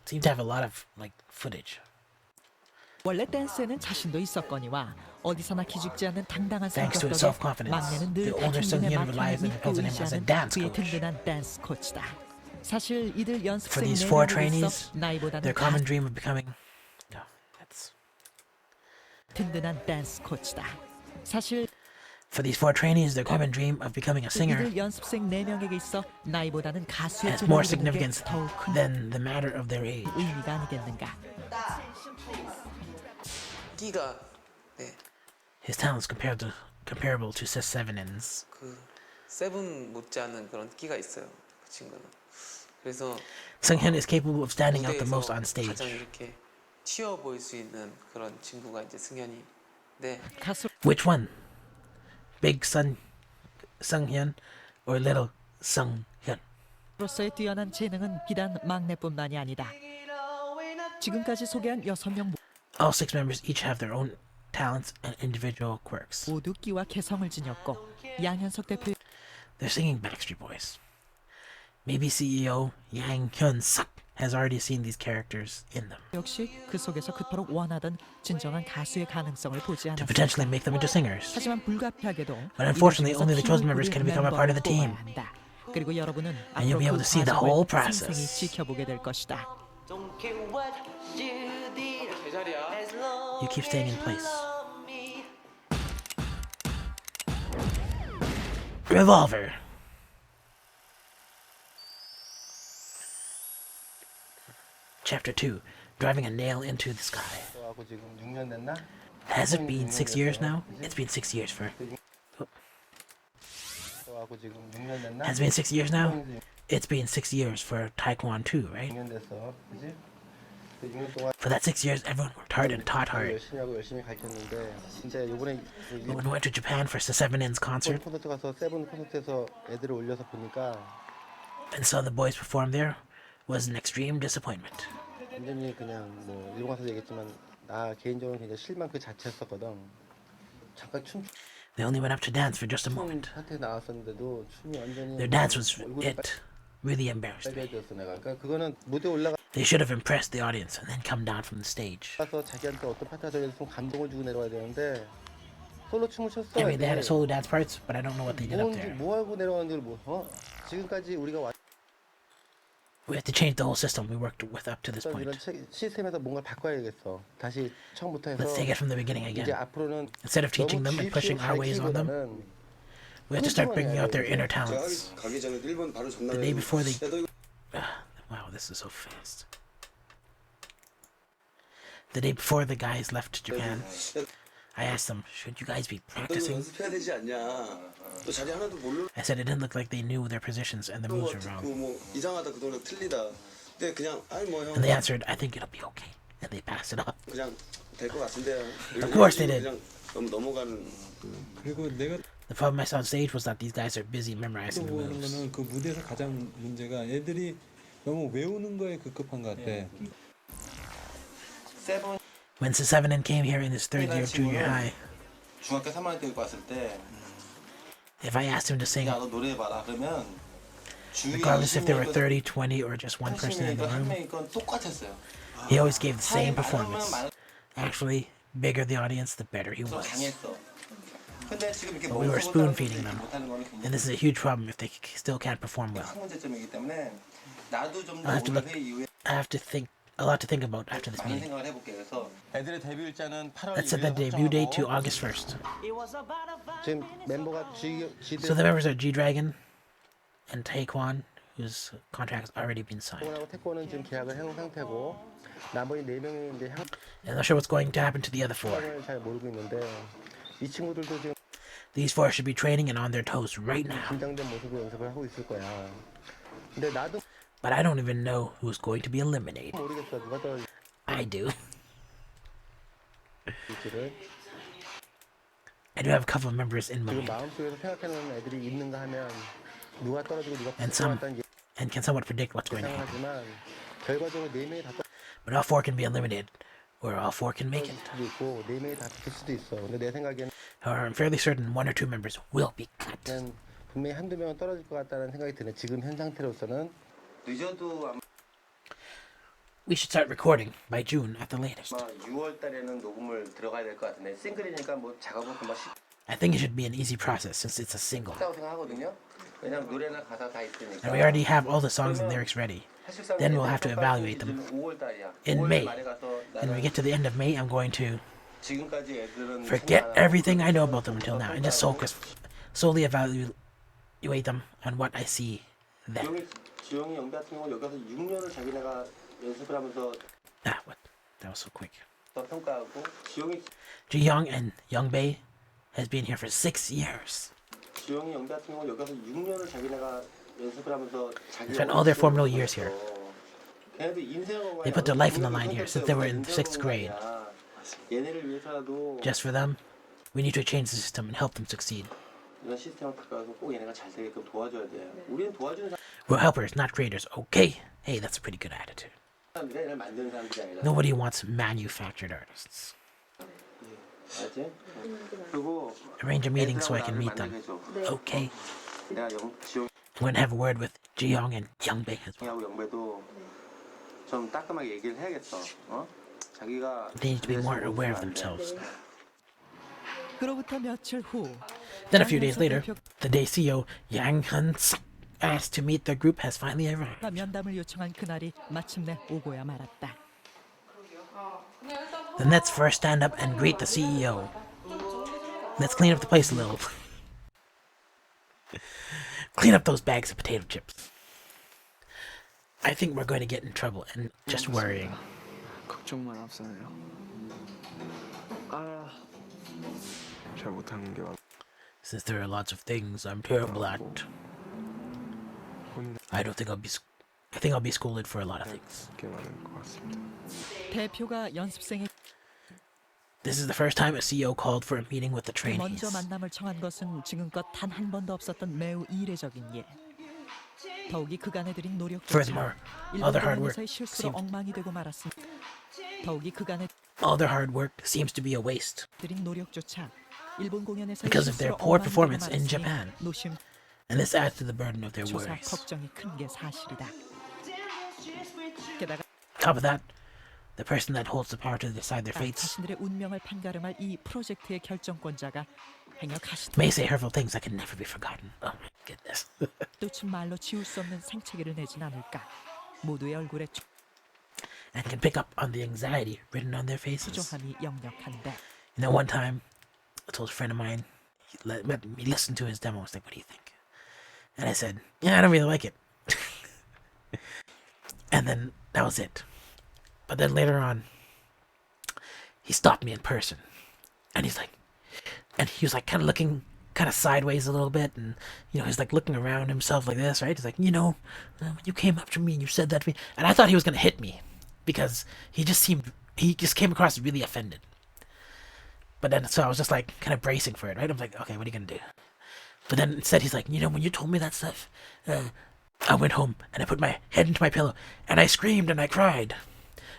A: It seems to have a lot of footage.
F: 원래 댄스에는 자신도 있었거니와 어디서나 기죽지 않는 당당한
A: Thanks to
F: 성격
A: his
F: 덕에
A: self-confidence,
F: 막내는 늘
A: the older
F: 다중군의
A: Sunghyun relies
F: 마타임을
A: and depends on him as a
F: 의지하는
A: dance
F: 그의
A: coach.
F: 든든한 댄스 코치다. 사실 이들
A: For
F: 연습생
A: these four
F: 4명에 있어
A: trainees,
F: 나이보다는
A: their common dream of becoming... No, that's...
F: 든든한 댄스 코치다. 사실
A: For these four trainees, their common dream of becoming a singer
F: 이들 연습생 4명에게 있어 나이보다는 가수의
A: has more
F: 꿈을 이루는 게
A: significance
F: 더욱 큰
A: than the matter of their age.
F: 의미가 아니겠는가.
G: 끼가 네,
A: His talents comparable to Sevenins.
I: 그 세븐 못지않은 그런 끼가 있어요. 그 친구는. 그래서
A: Sunghyun is capable of standing out the
I: 무대에서
A: most on stage.
I: 가장 이렇게 튀어 보일 수 있는 그런 친구가 이제 승현이. 네.
F: 가수
A: Which one? Big Sunghyun or Little Sunghyun?
F: 로서의 뛰어난 재능은 비단 막내뿐만이 아니다. 지금까지 소개한 6명
A: All six members each have their own talents and individual quirks.
F: 모두 끼와 개성을 지녔고 양현석 대표
A: They're singing Backstreet Boys. Maybe CEO Yang Hyun-suk has already seen these characters in them
F: 역시 그 속에서 그토록 원하던 진정한 가수의 가능성을 보지
A: to
F: 않았다.
A: potentially make them into singers.
F: 하지만 불가피하게도
A: But unfortunately,
F: 이곳에서
A: only the chosen
F: 힘을
A: members can become a
F: 멤버를
A: part of the team.
F: 뽑아야 한다. 그리고 여러분은
A: And you'll
F: 앞으로
A: be able
F: 그
A: to see the
F: 과정을
A: whole process.
F: 생생히 지켜보게 될 것이다.
I: 제자리야.
A: You keep staying in place. Revolver. Chapter 2. Driving a nail into the sky.
H: 하고 지금 6년 됐나?
A: Has it been 6 years now? It's been 6 years for...
H: 하고 지금 6년 됐나?
A: Has it been 6 years now? It's been 6 years for Taekwondo too, right?
H: 6년 됐어, 그지? 6년 동안
A: For that 6 years, everyone worked hard and taught hard.
H: 열심히 하고 열심히 가르쳤는데 진짜 이번에
A: But when we went to Japan for the Seven Ins concert
H: 콘서트 가서 세븐 콘서트에서 애들을 올려서 보니까
A: and saw the boys perform there was an extreme disappointment.
H: 완전히 그냥 뭐 일본 가서 얘기했지만 나 개인적으로 굉장히 실망 그 자체였었거든. 잠깐 춤
A: They only went up to dance for just a moment.
H: 파트에 나왔었는데도 춤이 완전히
A: Their dance was
H: 얼굴이
A: it. Really embarrassed me.
H: 빨개졌어 내가. 그러니까 그거는 무대 올라가서
A: They should have impressed the audience and then come down from the stage.
H: 자기한테 어떤 파트가 되겠으면 감동을 주고 내려와야 되는데 솔로 춤을 췄어.
A: I mean, they had a solo dance parts, but I don't know what they did up
H: 뭔지
A: there.
H: 뭐 하고 내려왔는지 지금까지 우리가
A: We have to change the whole system we worked with up to this
H: 왔던 이런
A: point.
H: 시스템에서 뭔가 바꿔야겠어. 다시 처음부터 해서
A: Let's take it from the beginning
H: 이제
A: again.
H: 앞으로는
A: Instead of teaching
H: 너무
A: them and pushing our ways on them,
H: 가르치기보다는
A: we have to start bringing out their inner talents.
J: 가기 전에 일본 바로
A: The
J: 전날에
A: day before they...
J: 야, 너 이거
A: Wow, this is so fast. The day before the guys left Japan, I asked them, should you guys be
J: 너 이거
A: practicing?
J: 연습해야 되지 않냐? 너 자리 하나도 모르는
A: I said it didn't look like they knew their positions and the
J: 거
A: moves were
J: 같고
A: wrong.
J: 뭐 이상하다 그 동작 틀리다. 근데 그냥 아니 뭐 형
A: And they answered, I think it'll be okay. And they passed it off.
J: 그냥 될 것 같은데요.
A: Of course they did.
J: 그냥 너무 넘어가는.
K: 그리고 내가
A: The problem I saw on stage was that these guys are busy memorizing the
K: 보는
A: moves.
K: 거는 그 무대에서 가장 문제가 애들이 너무 외우는 거에 급급한 것 같아.
H: 세븐
A: When Sevenin came here in his third year of junior high,
H: 중학교 3학년 때 왔을 때
A: if I asked him to sing,
H: 야 너 노래해봐라 그러면 주위에
A: regardless if there were
H: 20명이건
A: 30, 20, or just one person in the
H: 80명이건 한
A: room,
H: 명이건 똑같았어요.
A: he always gave the same performance. Actually, bigger the audience, the better he was.
J: 강했어. 근데 지금 이렇게
A: But we were spoon feeding them, and this is a huge problem if they still can't perform well.
J: 큰 문제점이기 때문에 나도 좀
A: I
J: 더
A: have to
J: 오늘
A: look.
J: 회의 이후에
A: I have to think a lot to think about after this
J: 많은
A: meeting.
J: 생각을 해볼게. 그래서 애들의 데뷔 일자는 8월
A: Let's set the debut date to August 1st.
H: 지금 멤버가
A: So the members are G Dragon and Taekwon, whose contract's already been signed.
H: 지원하고 태권은 지금 계약을 해온 상태고 나머지 4명이 이제
A: I'm not sure what's going to happen to the other four.
H: 향을 잘 모르고 있는데 이 친구들도 지금
A: These four should be training and on their toes right now.
H: 긴장된 모습으로 연습을 하고 있을 거야. 근데 나도
A: But I don't even know who's going to be eliminated.
H: 모르겠어. 누가 떨어질지를.
A: I do. I do have a couple of members in
H: 지금
A: mind,
H: 마음속에서 생각하는 애들이 있는가 하면 누가 떨어지고 누가
A: and some
H: 붙어왔다는
A: and can somewhat predict what's going to
H: 예상을
A: happen.
H: 하지만 결과적으로 4명이 다
A: But all four can be eliminated, or all four can make
H: 떨어질
A: it.
H: 수도 있고 4명이 다 붙을 수도 있어. 근데 내 생각에는
A: However, I'm fairly certain one or two members will be cut.
H: 분명히 한두 명은 떨어질 것 같다는 생각이 드네. 지금 현 상태로서는
J: 늦어도 아마
A: We should start recording by June at the latest.
J: 6월 달에는 녹음을 들어가야 될 것 같은데 싱글이니까 뭐 작업은 금방
A: I think it should be an easy process since it's a single.
J: 쉽다고 생각하거든요. 왜냐면 노래나 가사 다 있으니까.
A: And we already have all the songs and lyrics ready. Then we'll have to evaluate them.
J: 5월 달이야.
A: In
J: 5월
A: May.
J: 말에 가서
A: And when we get to the end of May, I'm going to
J: 지금까지 애들은
A: forget everything I know about them until now and just solely evaluate them on what I see then.
J: 지영이 영배 같은 경우 여기 와서 6년을 자기네가 연습을 하면서
A: Ah, what? That was so quick.
J: 더 평가하고 지영이
A: Ji-young and Young-bae has been here for 6 years.
J: 지영이 영배 같은 경우 여기 와서 6년을 자기네가 연습을 하면서 자기
A: Spent all their formative years here.
J: 걔네들 인생을
A: They put their life on the line here since they were in 6th grade.
J: 얘네를 위해서라도
A: Just for them, we need to change the system and help them succeed.
J: 이런 시스템을 바꿔서 꼭 얘네가 잘 되게끔 도와줘야 돼. 우리는 도와주는
A: We're helpers, not creators, okay? Hey, that's a pretty good attitude.
J: 사람들이 얘네를 만드는 사람들이 아니라.
A: Nobody wants manufactured artists.
J: 알지? 그리고
A: Arrange a meeting so I can meet them. Okay.
J: 내가 지영이
A: I'm going to have a word with Ji-young and Young-bae as well.
J: 하고 영배도 좀 따끔하게 얘기를 해야겠어. 어? 자기가
A: They need to be more aware of themselves.
F: 그로부터 며칠 후
A: Then a few days later, the day CEO Yang Hun-suk asked to meet their group has finally arrived.
F: 면담을 요청한 그날이 마침내 오고야 말았다.
A: Then let's first stand up and greet the CEO. Let's clean up the place a little. Clean up those bags of potato chips. I think we're going to get in trouble and just worrying.
E: 걱정만 앞서네요. 잘 못하는 게
A: Since there are lots of things I'm terrible at, I don't think I think I'll be scolded for a lot of things.
E: 꽤 많은 것 같습니다.
F: 대표가 연습생의
A: This is the first time a CEO called for a meeting with the trainees.
F: 먼저 만남을 청한 것은 지금껏 단 한 번도 없었던 매우 이례적인 일. 더욱이 그간에 들인
A: Furthermore,
F: 노력조차
A: all their hard work
F: 일본에서의 실수로 엉망이 되고 말았습니다. 더욱이 그간에
A: all their hard work seems to be a waste
F: 들인 노력조차 일본 공연에서
A: because of their poor performance in Japan.
F: 노심
A: And this adds to the burden of their
F: 조사
A: worries.
F: 걱정이 큰 게 사실이다. 게다가
A: Top of that, the person that holds the power to decide their fates
F: 자신들의 운명을 판가름할 이 프로젝트의 결정권자가 행여가시
A: may say hurtful things that can never be forgotten. Oh my goodness.
F: 또친 말로 지울 수 없는 생채기를 내진 않을까. 모두의 얼굴에
A: And can pick up on the anxiety written on their faces.
F: 초조함이 역력한데.
A: You know, one time, I told a friend of mine, he let me listen to his demo. I was like, what do you think? And I said, yeah, I don't really like it. And then that was it. But then later on, he stopped me in person. And he was like kind of looking kind of sideways a little bit. And, you know, he's like looking around himself like this, right? He's like, you know, when you came up to me and you said that to me. And I thought he was going to hit me because he just came across really offended. But then, so I was just like kind of bracing for it, right? I'm like, okay, what are you going to do? But then instead he's like, you know, when you told me that stuff, I went home and I put my head into my pillow and I screamed and I cried.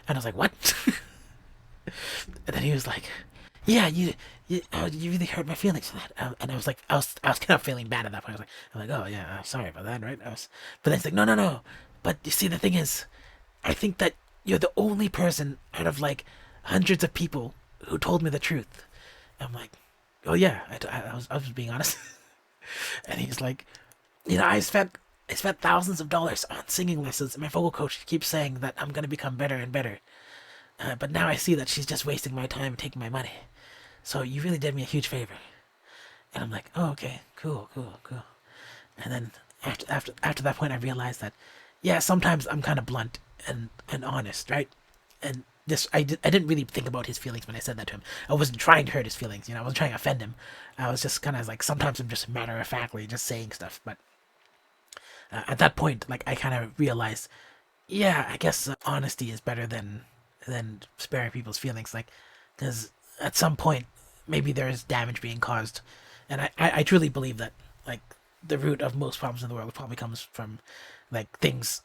A: And I was like, what? And then he was like, yeah, you really hurt my feelings for that. And I was kind of feeling bad at that point. I'm like, oh yeah, I'm sorry about that, right? But then he's like, no. But you see, the thing is, I think that you're the only person out of like hundreds of people who told me the truth. I'm like, oh yeah, I was being honest. And he's like, I spent thousands of dollars on singing lessons. My vocal coach keeps saying that I'm gonna become better and better. But now I see that she's just wasting my time and taking my money. So you really did me a huge favor. And I'm like, oh, okay, cool. And then after that point, I realized that, yeah, sometimes I'm kind of blunt and honest, right? And I didn't really think about his feelings when I said that to him. I wasn't trying to hurt his feelings, I wasn't trying to offend him. I was just kind of like, sometimes I'm just matter-of-factly just saying stuff. But at that point, like, I kind of realized, yeah, I guess honesty is better than sparing people's feelings. Like, because at some point, maybe there is damage being caused. And I truly believe that, like, the root of most problems in the world probably comes from, like, things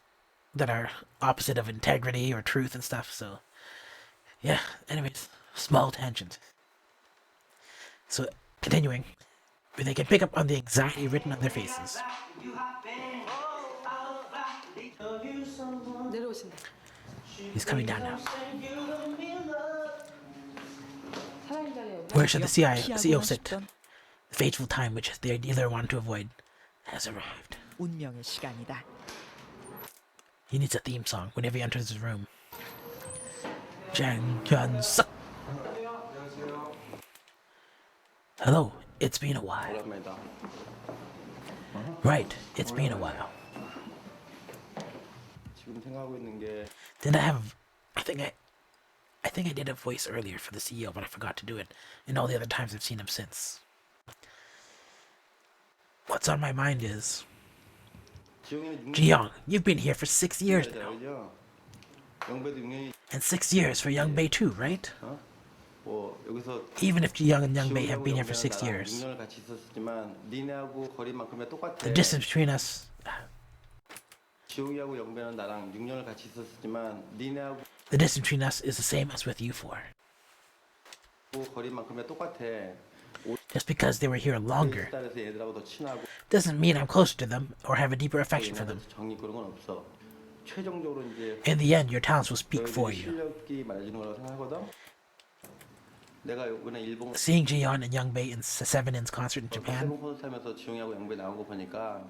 A: that are opposite of integrity or truth and stuff. So, yeah, anyways, small tangent. So, continuing, they can pick up on the anxiety written on their faces.
B: 내려오신다.
A: He's coming down now.
B: 사랑의 자리에
A: Where should the CEO
F: 피하고만
A: sit?
F: 싶던
A: The fateful time which they either want to avoid has arrived.
F: 운명의 시간이다.
A: He needs a theme song whenever he enters his room. Jang Hyun-suk. Hello, it's been a while.
J: 오랜만이다.
A: Right, it's been a while.
J: 지금 생각하고 있는 게
A: Did I have? I think I did a voice earlier for the CEO, but I forgot to do it. And all the other times I've seen him since. What's on my mind is,
J: 지용이는
A: Ji-young, you've been here for 6 years now,
J: 그죠? 영배도 6년이
A: and 6 years for Young Bae too, right?
J: 뭐 여기서
A: Even if Ji-young and Young Bae have
J: 지용이하고
A: been here for 6
J: 영배는 나랑
A: years,
J: 6년을 같이 있었지만 니네하고 거리만큼이나 똑같아.
A: the distance between us,
J: 지용이하고 영배는 나랑 6년을 같이 있었지만 니네하고
A: the distance between us is the same as with you four.
J: 거리만큼이나 똑같아.
A: Just because they were here longer
J: 딸에서 얘들하고 더 친하고
A: doesn't mean I'm closer to them or have a deeper affection for them.
J: 정리 그런 건 없어. 최종적으로 이제
A: In the end, your talents will speak for
J: 너희들이
A: you.
J: 실력이 말해주는 거라고 생각하거든. 내가 이번에 일본
A: Seeing Ji-yeon and Young Bae in Seven-in's concert in Japan,
J: 세븐 콘서트 하면서 지용이하고 영배 나온 거 보니까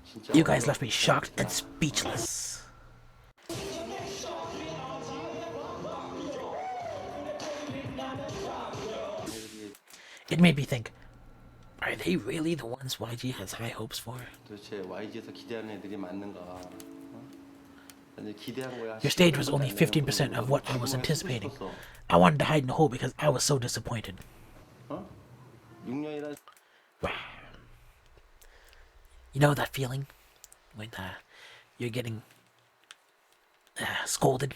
J: 진짜
A: you guys left me shocked and speechless. It made me think, are they really the ones YG has high hopes for?
J: 도대체 YG에서 기대하는 애들이 맞는가? 아니, 기대한 거야.
A: Your stage was only 15% of what I was anticipating. I wanted to hide in the hole because I was so disappointed.
J: 6년이란
A: Wow. You know that feeling when you're getting scolded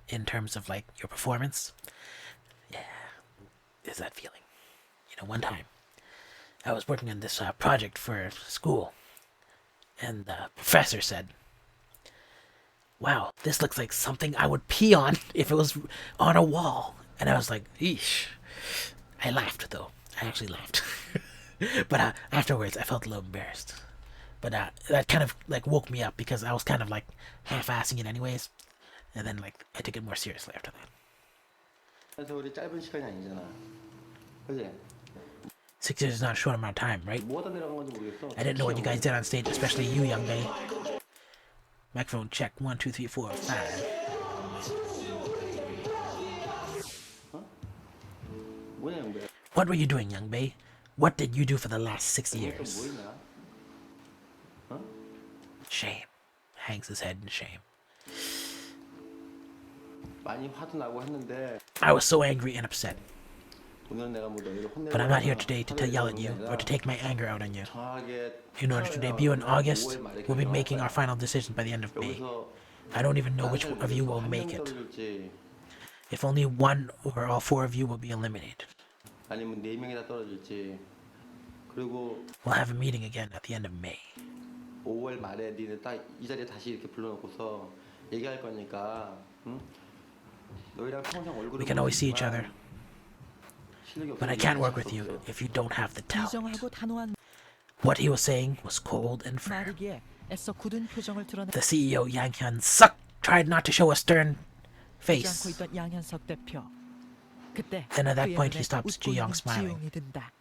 A: in terms of like your performance? Yeah, there's that feeling. One time I was working on this project for school, and the professor said, wow, this looks like something I would pee on if it was on a wall. And I was like, eesh. I laughed though. I actually laughed. But afterwards I felt a little embarrassed. But that kind of like woke me up because I was kind of like half-assing it anyways. And then like I took it more seriously after that.
J: 세월이 짧은 시간이 아니잖아. 그지?
A: 6 years is not a short amount of time, right?
J: 뭐가 내려간 건지 모르겠어.
A: I didn't know what you guys did on stage, especially you, Young Bae. Microphone check 1, 2, 3, 4, 5.
J: 뭐냐 영배?
A: What were you doing, Young Bae? What did you do for the last 6
J: 또
A: years?
J: 뭐 있냐?
A: Shame. Hangs his head in shame.
J: 많이 화도 나고 했는데
A: I was so angry and upset.
J: 오늘 내가 뭐 너희를 혼내고
A: But I'm not here today to yell at you or to take my anger out on you.
J: 정확하게
A: In order to debut in August, we'll be making our final decision by the end of May.
J: 여기서
A: I don't even know which of you will make it.
J: 떨어질지
A: If only one or all 4 of you will be eliminated.
J: 아니면 4명이 다 떨어질지. 그리고
A: We'll have a meeting again at the end of May.
J: 5월 말에 니네 딱 이 자리에 다시 이렇게 불러놓고서 얘기할 거니까 응? 너희랑 평생 얼굴을
A: We can always see each
J: 보지만
A: other,
J: 실력이
A: but I
J: 없으면
A: can't
J: 얘기할
A: work
J: 수
A: with you
J: 없어.
A: if you don't have the talent.
F: 비정하고 단호한
A: What he was saying was cold and firm.
F: 말이기에 애써 굳은 표정을 드러내
A: The CEO Yang Hyun-suk tried not to show a stern
F: 않고
A: face.
F: 있던 양현석 대표. 그때
A: Then at that
F: 그의
A: point, he
F: 눈에
A: stops
F: 웃고 있는
A: Ji-young smiling.
F: 지용이 든다.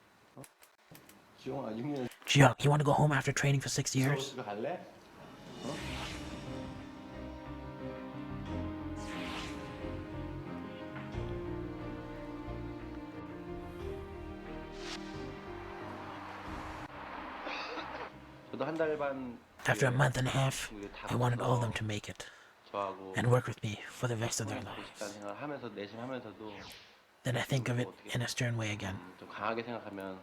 J: 지용아 6년
A: Ji-young, you want to go home after training for 6 years?
J: 집에 갈래? 저도 한 달 반
A: After a month and a half,
J: 다
A: I wanted all of them
J: 붙어서
A: to make it
J: 저하고
A: and work with me for the rest of their
J: 보고
A: lives.
J: 싶다는 생각을 하면서 내심하면서도
A: Then I think of it in a stern way again.
J: 좀 강하게 생각하면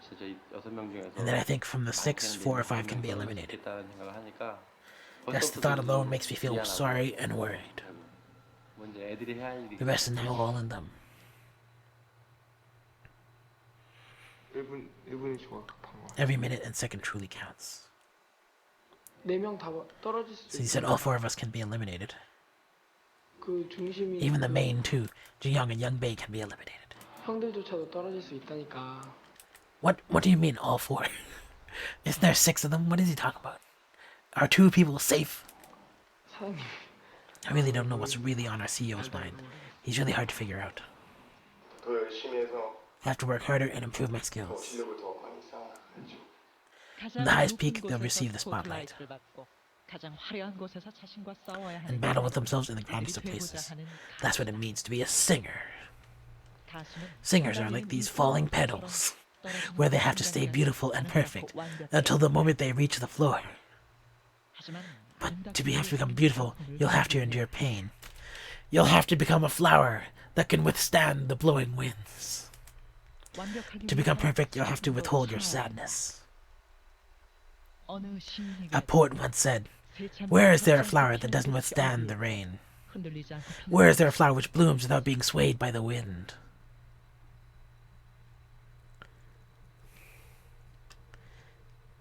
J: 진짜 이 6명 중에서
A: And then I think from the 6, 4 or 5 can be eliminated.
J: 있다는 생각을 하니까
A: Just the thought alone makes me feel sorry and worried.
J: 뭐 이제 애들이 해야 할 일이
A: The rest is now all in them.
H: 1분이 정확한 거.
A: Every minute and second truly counts.
E: 4명 다 떨어질 수
A: So he said all 4 of us can be eliminated.
E: 그 중심이
A: Even the main 2, Ji-young and Young Bae, can be eliminated.
E: 형들조차도 떨어질 수 있다니까.
A: What do you mean all 4? Isn't there 6 of them? What is he talking about? Are 2 people safe?
E: 사장님
A: I really don't know what's really on our CEO's mind. He's really hard to figure out.
H: 더 열심히 해서
A: I have to work harder and improve my skills.
H: 실력을 더 많이 쌓아야죠.
A: In the highest peak, they'll receive the spotlight
F: 가장 화려한 곳에서 자신과 싸워야 하는
A: and battle with themselves in the grandest of places. That's what it means to be a singer. Singers are like these falling petals, where they have to stay beautiful and perfect until the moment they reach the floor. But to have to become beautiful, you'll have to endure pain. You'll have to become a flower that can withstand the blowing winds. To become perfect, you'll have to withhold your sadness. A poet once said, "Where is there a flower that doesn't withstand the rain? Where is there a flower which blooms without being swayed by the wind?"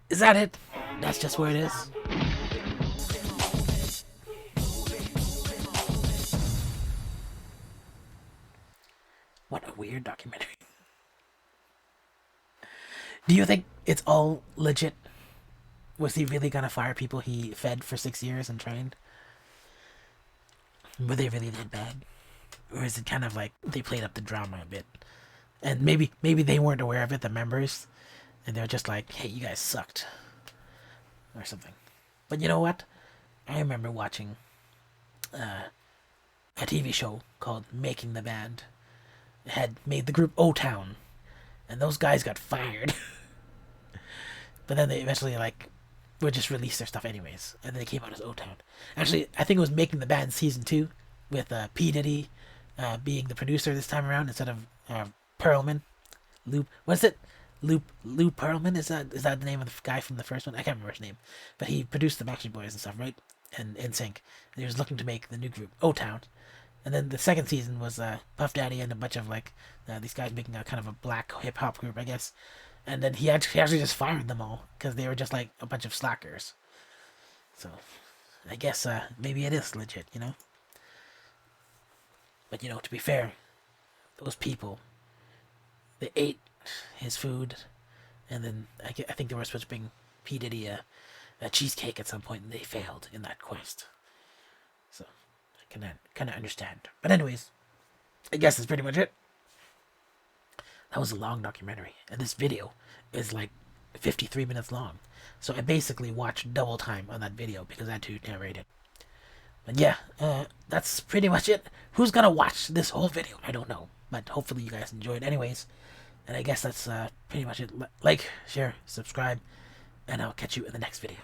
A: Is that it? That's just where it is? What a weird documentary. Do you think it's all legit? Was he really gonna fire people he fed for 6 years and trained? Were they really that bad? Or is it kind of like they played up the drama a bit? And maybe they weren't aware of it, the members, and they're just like, "Hey, you guys sucked," or something. But you know what? I remember watching a TV show called Making the Band. It had made the group O-Town, and those guys got fired. But then they eventually would just release their stuff anyways, and then they came out as O-Town. Actually, I think it was Making the Band season 2 with P Diddy being the producer this time around instead of Perlman. What's it? Lou Pearlman, is that the name of the guy from the first one? I can't remember his name, but he produced the Backstreet Boys and stuff, right? And NSYNC, and he was looking to make the new group O-Town. And then the second season was Puff Daddy and a bunch of these guys making a kind of a black hip hop group, I guess. And then he actually just fired them all because they were just like a bunch of slackers. So I guess maybe it is legit, you know. But to be fair, those people, they ate his food, and then I think they were supposed to bring P Diddy a cheesecake at some point, and they failed in that quest. So I can kind of understand. But anyways, I guess that's pretty much it. That was a long documentary, and this video is like 53 minutes long. So I basically watched double time on that video because I had to narrate it. But yeah, that's pretty much it. Who's gonna watch this whole video? I don't know, but hopefully you guys enjoyed anyways. And I guess that's pretty much it. Like, share, subscribe, and I'll catch you in the next video.